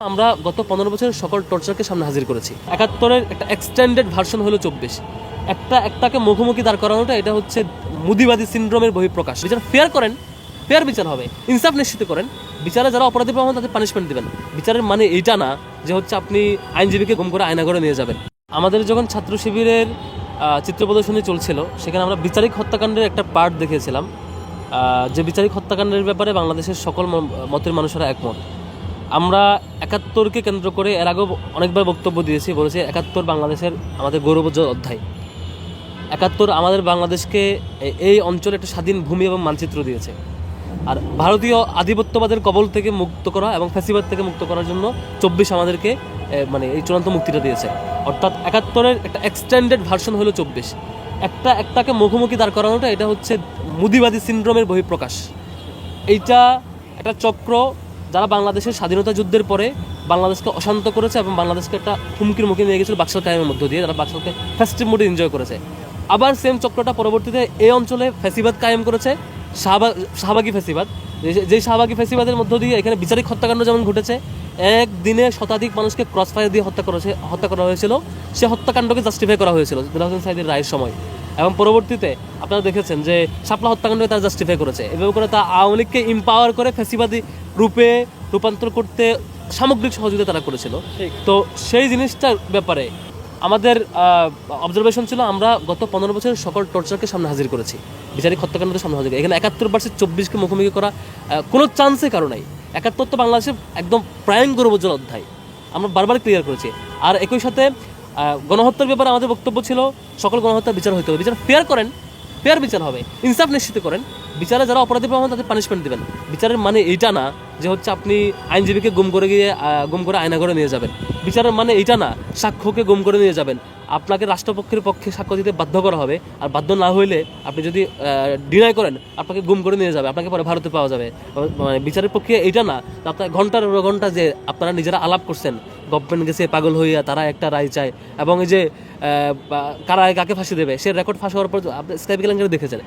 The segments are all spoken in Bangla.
আমরা গত 15 বছরের সকল টর্চারকে সামনে হাজির করেছি। 71-এর একটা এক্সটেন্ডেড ভার্সন হলো 24। একটাকে মুখোমুখি দাঁড় করানোটা এটা হচ্ছে মুদিবাদী সিনড্রোমের বহিঃপ্রকাশ। বিচার ফেয়ার করেন, ফেয়ার বিচার হবে, ইনসাফ নিশ্চিত করেন। বিচারে যারা অপরাধী পাবেন তাদের পানিশমেন্ট দিবেন। বিচারের মানে এইটা না যে হচ্ছে আপনি আইনজীবীকে গুম করে আয়নাঘরে নিয়ে যাবেন। আমাদের যখন ছাত্র শিবিরের চিত্র প্রদর্শনী চলছিল সেখানে আমরা বিচারিক হত্যাকাণ্ডের একটা পার্ট দেখিয়েছিলাম, যে বিচারিক হত্যাকাণ্ডের ব্যাপারে বাংলাদেশের সকল মতের মানুষেরা একমত। আমরা 71কে কেন্দ্র করে এর আগেও অনেকবার বক্তব্য দিয়েছি, বলেছি 71 বাংলাদেশের আমাদের গৌরবোজ্জ্বল অধ্যায়। 71 আমাদের বাংলাদেশকে এই অঞ্চলে একটা স্বাধীন ভূমি এবং মানচিত্র দিয়েছে। আর ভারতীয় আধিপত্যবাদের কবল থেকে মুক্ত করা এবং ফ্যাসিবাদ থেকে মুক্ত করার জন্য 24 আমাদেরকে এই চূড়ান্ত মুক্তিটা দিয়েছে। অর্থাৎ 71-এর একটা এক্সটেন্ডেড ভার্সন হলো 24। একটাকে মুখোমুখি দাঁড় করানোটা এটা হচ্ছে মুদিবাদী সিনড্রোমের বহিঃপ্রকাশ। এইটা একটা চক্র যারা বাংলাদেশের স্বাধীনতা যুদ্ধের পরে বাংলাদেশকে অশান্ত করেছে এবং বাংলাদেশকে একটা হুমকির মুখে নিয়ে গেছিল বাকশাল কায়েমের মধ্য দিয়ে, যারা বাকশালকে ফেস্টিভ মোডে এনজয় করেছে। আবার সেম চক্রটা পরবর্তীতে এই অঞ্চলে ফ্যাসিবাদ কায়েম করেছে, শাহবাগী ফ্যাসিবাদ। যেই শাহবাগী ফ্যাসিবাদের মধ্য দিয়ে এখানে বিচারিক হত্যাকাণ্ড যেমন ঘটেছে, একদিনে শতাধিক মানুষকে ক্রস ফায়ার দিয়ে হত্যা করা হয়েছিল, সে হত্যাকাণ্ডকে জাস্টিফাই করা হয়েছিল দিলওয়ার হোসেন সাঈদীর রায়ের সময়। এবং পরবর্তীতে আপনারা দেখেছেন যে শাপলা হত্যাকাণ্ডকে তারা জাস্টিফাই করেছে। এভাবে করে তা আওয়ামী লীগকে ইম্পাওয়ার করে ফ্যাসিবাদী রূপে রূপান্তর করতে সামগ্রিক সহযোগিতা তারা করেছিল। তো সেই জিনিসটার ব্যাপারে আমাদের অবজারভেশন ছিল, আমরা গত 15 বছরের সকল টর্চারকে সামনে হাজির করেছি, বিচারিক হত্যাকাণ্ডের সামনে হাজির। এখানে 71 ভার্সেস 24কে মুখোমুখি করা কোনো চান্সে কারো নাই। 71 তো বাংলাদেশের একদম প্রাইম গৌরবোজ্জ্বল অধ্যায়, আমরা বারবার ক্লিয়ার করেছি। আর একই সাথে গণহত্যার ব্যাপারে আমাদের বক্তব্য ছিল সকল গণহত্যার বিচার হতে হবে। বিচার ফেয়ার করেন, ফেয়ার বিচার হবে, ইনসাফ নিশ্চিত করেন। বিচারে যারা অপরাধী পাবেন তাদের পানিশমেন্ট দিবেন। বিচারের মানে এইটা না যে হচ্ছে আপনি আইনজীবীকে গুম করে আয়নাঘরে নিয়ে যাবেন। বিচারের মানে এইটা না সাক্ষ্যকে গুম করে নিয়ে যাবেন। আপনাকে রাষ্ট্রপক্ষের পক্ষে সাক্ষ্য দিতে বাধ্য করা হবে, আর বাধ্য না হইলে আপনি যদি ডিনাই করেন আপনাকে গুম করে নিয়ে যাবে, আপনাকে পরে ভারতে পাওয়া যাবে। বিচারের পক্ষে এইটা না আপনার ঘন্টার ঘন্টা যে আপনারা নিজেরা আলাপ করছেন, গভর্নমেন্ট গেছে পাগল হইয়া তারা একটা রায় চায়, এবং এই যে কারা কাকে ফাঁসি দেবে সে রেকর্ড ফাঁস হওয়ার পর আপনি স্কাইপ কেলেঙ্কারি দেখেছেন।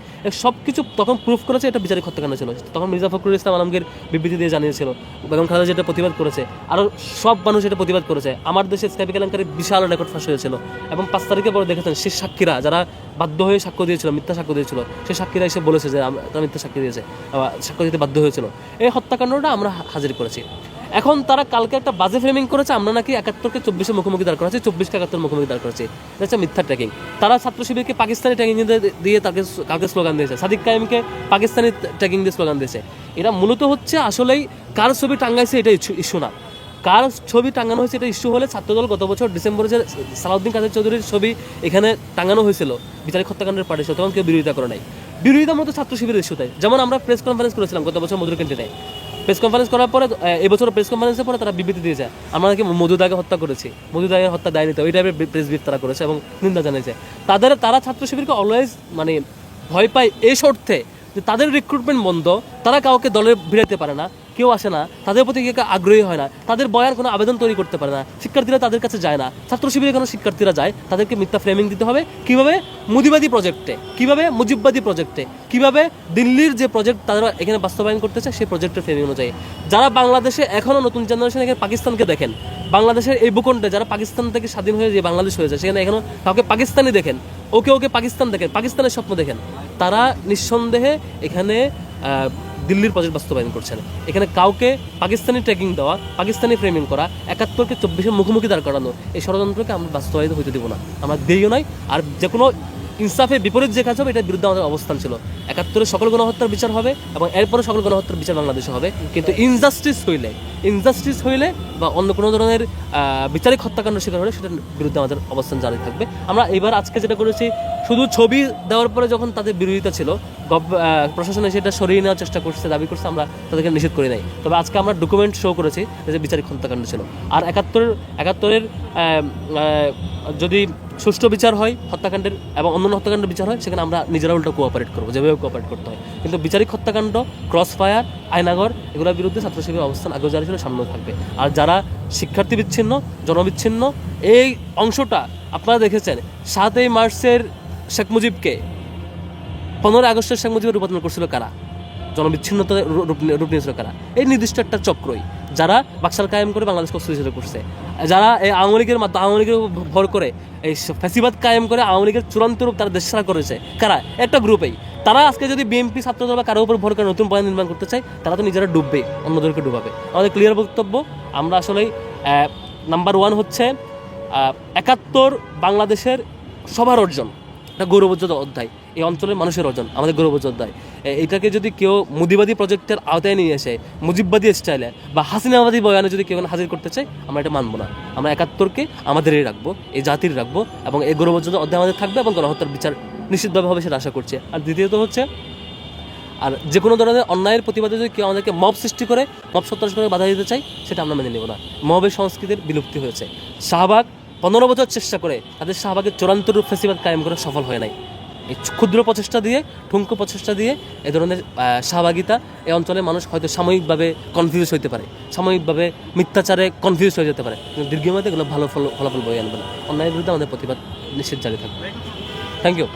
সব কিছু তখন প্রুফ করেছে এটা বিচারিক হত্যাকাণ্ড ছিল। তখন মির্জা ফখরুল ইসলাম আলমগীর বিবৃতি দিয়ে জানিয়েছিল, বেগম খালেদা যেটা প্রতিবাদ করেছে, আরও সব মানুষ এটা প্রতিবাদ করেছে। আমার দেশে স্কাইপ কেলেঙ্কারি বিশাল রেকর্ড ফাঁস হয়েছিল, এবং 5 তারিখে পরে দেখেছেন সে সাক্ষীরা যারা বাধ্য হয়ে সাক্ষ্য দিয়েছিল, মিথ্যা সাক্ষ্য দিয়েছিল, সেই সাক্ষীরা এসে বলেছে যে তারা মিথ্যা সাক্ষী দিয়েছে, সাক্ষ্য দিতে বাধ্য হয়েছিল। এই হত্যাকাণ্ডটা আমরা হাজির করেছি। এখন তারা কালকে একটা বাজে ফ্রেমিং করেছে, আমরা নাকি 71কে 24-এ মুখোমুখি দাঁড় করাচ্ছি, 24কে 71 মুখোমুখি দাঁড় করাচ্ছি। এটা হচ্ছে মিথ্যা ট্যাগিং। তারা ছাত্র শিবিরকে পাকিস্তানি ট্যাগিং দিয়ে তাকে কালকে স্লোগান দিয়েছে, সাদিক কায়েমকে পাকিস্তানি ট্যাগিং দিয়ে স্লোগান দিয়েছে। এটা মূলত হচ্ছে আসলেই কার ছবি টাঙ্গাইছে এটা ইস্যু না, কার ছবি টাঙানো হয়েছে এটা ইস্যু হলে ছাত্রদল গত বছর ডিসেম্বরে যে সালাউদ্দিন কাদের চৌধুরীর ছবি এখানে টাঙানো হয়েছিল বিচারিক হত্যাকাণ্ডের পার্টি, তখন কেউ বিরোধিতা করে নাই। বিরোধিতার মতো ছাত্র শিবিরের ইস্যুতে যেমন আমরা প্রেস কনফারেন্স করেছিলাম গত বছর মধুর ক্যান্টিনে। প্রেস কনফারেন্স করার পরে এবছর প্রেস কনফারেন্সের পরে তারা বিবৃতি দিয়েছে আমরা নাকি মধুদাকে হত্যা করেছি, মধুদাকে হত্যা দায় নিতে, ওই টাইপের প্রেস ব্রিফ তারা করেছে এবং নিন্দা জানিয়েছে। তারা ছাত্র শিবিরকে অলওয়েজ ভয় পায় এই শর্তে যে তাদের রিক্রুটমেন্ট বন্ধ, তারা কাউকে দলে ভিড়াতে পারে না, কেউ আসে না, তাদের প্রতি কেউ আগ্রহী হয় না, তাদের বয়ার কোনো আবেদন তৈরি করতে পারে না, শিক্ষার্থীরা তাদের কাছে যায় না। ছাত্র শিবিরে কোনো শিক্ষার্থীরা যায়, তাদেরকে মিথ্যা ফ্রেমিং দিতে হবে। কীভাবে? মুদিবাদী প্রজেক্টে, কীভাবে মুজিববাদী প্রজেক্টে, কীভাবে দিল্লির যে প্রজেক্ট তারা এখানে বাস্তবায়ন করতেছে সেই প্রজেক্টের ফ্রেমিং অনুযায়ী। যারা বাংলাদেশে এখনও নতুন জেনারেশন এখানে পাকিস্তানকে দেখেন, বাংলাদেশের এই ভূখণ্ডে যারা পাকিস্তান থেকে স্বাধীন হয়ে যে বাংলাদেশ হয়েছে সেখানে এখনও কাউকে পাকিস্তানি দেখেন, ওকে পাকিস্তান দেখেন, পাকিস্তানের স্বপ্ন দেখেন, তারা নিঃসন্দেহে এখানে দিল্লির প্রজেক্ট বাস্তবায়ন করছেন। এখানে কাউকে পাকিস্তানি ট্র্যাকিং দেওয়া, পাকিস্তানি ফ্রেমিং করা, 71কে 24-এ মুখোমুখি দাঁড় করানো, এই ষড়যন্ত্রকে আমরা বাস্তবায়িত হইতে দেবো না, আমরা দিইও নাই। আর যে কোনো ইনসাফের বিপরীত যে কাজ হবে এটার বিরুদ্ধে আমাদের অবস্থান ছিল। 71-এ সকল গণহত্যার বিচার হবে এবং এরপরে সকল গণহত্যার বিচার বাংলাদেশে হবে। কিন্তু ইনজাস্টিস হইলে বা অন্য কোনো ধরনের বিচারিক হত্যাকাণ্ড শিকার হলে সেটার বিরুদ্ধে আমাদের অবস্থান জারি থাকবে। আমরা এবার আজকে যেটা করেছি, শুধু ছবি দেওয়ার পরে যখন তাদের বিরোধিতা ছিল, প্রশাসন সেটা সরিয়ে নেওয়ার চেষ্টা করছে, দাবি করছে, আমরা তাদেরকে নিষেধ করি নাই। তবে আজকে আমরা ডকুমেন্ট শো করেছি যে বিচারিক হত্যাকাণ্ড ছিল। আর 71-এর যদি সুষ্ঠু বিচার হয় হত্যাকাণ্ডের এবং অন্যান্য হত্যাকাণ্ডের বিচার হয়, সেখানে আমরা নিজেরা উল্টো কোঅপারেট করবো, যেভাবে কোঅপারেট করতে হয়। কিন্তু বিচারিক হত্যাকাণ্ড, ক্রস ফায়ার, আয়নাঘর, এগুলোর বিরুদ্ধে ছাত্র শিবিরের অবস্থান আগেও জারি ছিল, সামনেও থাকবে। আর যারা শিক্ষার্থী বিচ্ছিন্ন, জনবিচ্ছিন্ন, এই অংশটা আপনারা দেখেছেন 7ই মার্চের শেখ মুজিবকে 15 আগস্টের শেখ মুজিবের রূপান্তর করছিল কারা, জনবিচ্ছিন্নতা রূপ নিয়েছিল কারা? এই নির্দিষ্ট একটা চক্রই, যারা বাকশাল কায়েম করে বাংলাদেশকে অস্থিতিশীল করছে, যারা এই আওয়ামী লীগের আওয়ামী লীগের ভর করে এই ফ্যাসিবাদ কায়েম করে আওয়ামী লীগের চূড়ান্ত রূপ তারা দেশ ছাড়া করেছে, কারা? একটা গ্রুপেই। তারা আজকে যদি বিএনপি ছাত্রদল বা কারো উপর ভর করে নতুন পয়েন্ট নির্মাণ করতে চায়, তারা তো নিজেরা ডুববে, অন্যদেরকে ডুবাবে। আমাদের ক্লিয়ার বক্তব্য, আমরা আসলেই নাম্বার 1 হচ্ছে 71 বাংলাদেশের সবার অর্জন, একটা গৌরবোজ্জ্বল অধ্যায়, এই অঞ্চলের মানুষের অর্জন, আমাদের গৌরবোজ্জ্বল অধ্যায়। এটাকে যদি কেউ মুদিবাদী প্রজেক্টের আওতায় নিয়ে এসে মুজিববাদী স্টাইলে বা হাসিনাবাদী বয়ানে যদি কেউ হাজির করতে চায়, আমরা এটা মানবো না। আমরা 71কে আমাদেরই রাখবো, এই জাতির রাখবো, এবং এই গৌরবোজ্জ্বল অধ্যায় আমাদের থাকবে, এবং গণহত্যার বিচার নিশ্চিতভাবে হবে সেটা আশা করছে। আর দ্বিতীয়ত হচ্ছে, আর যে কোনো ধরনের অন্যায়ের প্রতিবাদে যদি কেউ আমাদেরকে মব সৃষ্টি করে, মব সন্ত্রাস করে বাধা দিতে চাই, সেটা আমরা মেনে নেব না। মবের সংস্কৃতির বিলুপ্তি হয়েছে। শাহবাগ 15 বছর চেষ্টা করে তাদের শাহবাগের চূড়ান্ত রূপ ফ্যাসিবাদ কায়েম করে সফল হয় নাই। এই ক্ষুদ্র প্রচেষ্টা দিয়ে, ঠুনকো প্রচেষ্টা দিয়ে এ ধরনের শাহবাগিতা এই অঞ্চলের মানুষ হয়তো সাময়িকভাবে কনফিউজ হতে পারে, সাময়িকভাবে মিথ্যাচারে কনফিউজ হয়ে যেতে পারে, কিন্তু দীর্ঘমেয়াদে এগুলো ভালো ফলাফল বয়ে আনবে না। অন্যায়ের বিরুদ্ধে আমাদের প্রতিবাদ নিশ্চিত জারি থাকবে। Thank you.